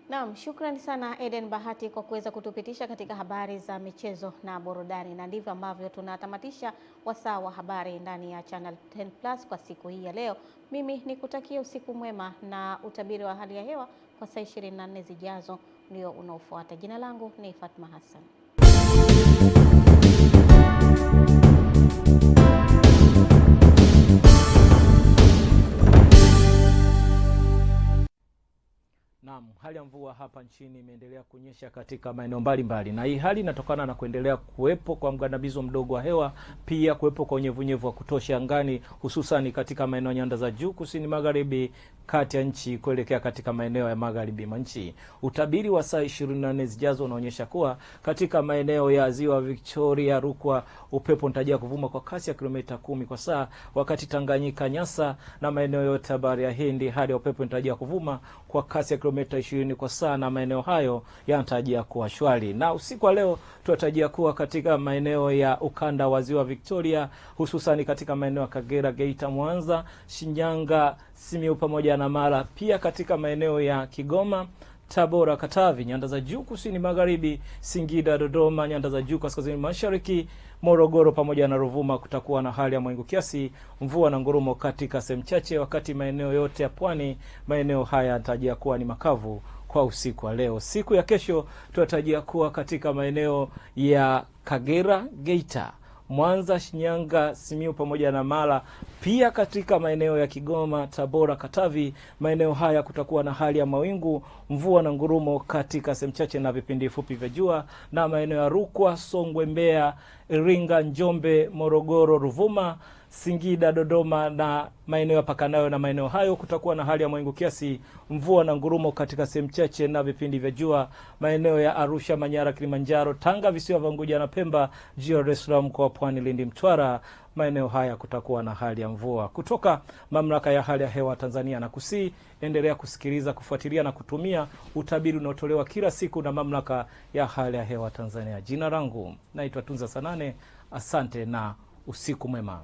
Naam, shukrani sana Eden Bahati kwa kuweza kutupitisha katika habari za michezo na burudani, na ndivyo ambavyo tunatamatisha wasaa wa habari ndani ya Channel 10 Plus kwa siku hii ya leo. Mimi nikutakia usiku mwema, na utabiri wa hali ya hewa kwa saa 24 zijazo ndio unaofuata. Jina langu ni Fatma Hassan. Naam, hali ya mvua hapa nchini imeendelea kunyesha katika maeneo mbalimbali, na hii hali inatokana na kuendelea kuwepo kwa mgandamizo mdogo wa hewa, pia kuwepo kwa unyevunyevu wa kutosha angani, hususan katika maeneo ya nyanda za juu kusini magharibi kati ya nchi kuelekea katika maeneo ya magharibi mwa nchi. Utabiri wa saa 24 zijazo unaonyesha kuwa katika maeneo ya Ziwa Victoria, Rukwa, upepo unatarajiwa kuvuma kwa kasi ya kilomita 10 kwa saa, wakati Tanganyika, Nyasa na maeneo yote ya Bahari ya Hindi hali ya upepo unatarajiwa kuvuma kwa kasi ya kilomita 20 kwa saa, na maeneo hayo yanatarajiwa kuwa shwari. Na usiku wa leo tunatarajia kuwa katika maeneo ya ukanda wa Ziwa Victoria, hususan katika maeneo ya Kagera, Geita, Mwanza, Shinyanga, Simiyu pamoja na Mara, pia katika maeneo ya Kigoma, Tabora, Katavi, nyanda za juu kusini magharibi, Singida, Dodoma, nyanda za juu kaskazini mashariki, Morogoro pamoja na Ruvuma kutakuwa na hali ya mawingu kiasi, mvua na ngurumo katika sehemu chache, wakati maeneo yote ya pwani, maeneo haya yanatarajia kuwa ni makavu kwa usiku wa leo. Siku ya kesho tunatarajia kuwa katika maeneo ya Kagera, Geita, Mwanza, Shinyanga, Simiyu pamoja na Mara, pia katika maeneo ya Kigoma, Tabora, Katavi, maeneo haya kutakuwa na hali ya mawingu, mvua na ngurumo katika sehemu chache na vipindi fupi vya jua, na maeneo ya Rukwa, Songwe, Mbeya, Iringa, Njombe, Morogoro, Ruvuma, Singida, Dodoma na maeneo yapakanayo na maeneo hayo kutakuwa na hali ya mawingu kiasi, mvua na ngurumo katika sehemu chache na vipindi vya jua. Maeneo ya Arusha, Manyara, Kilimanjaro, Tanga, visiwa vya Unguja na Pemba, Dar es Salaam kwa pwani, Lindi, Mtwara, maeneo haya kutakuwa na hali ya mvua. Kutoka Mamlaka ya Hali ya Hewa Tanzania, na endelea kusikiliza, kufuatilia na kutumia utabiri unaotolewa kila siku na Mamlaka ya Hali ya Hewa Tanzania. Jina langu naitwa Tunza Sanane. Asante na usiku mwema.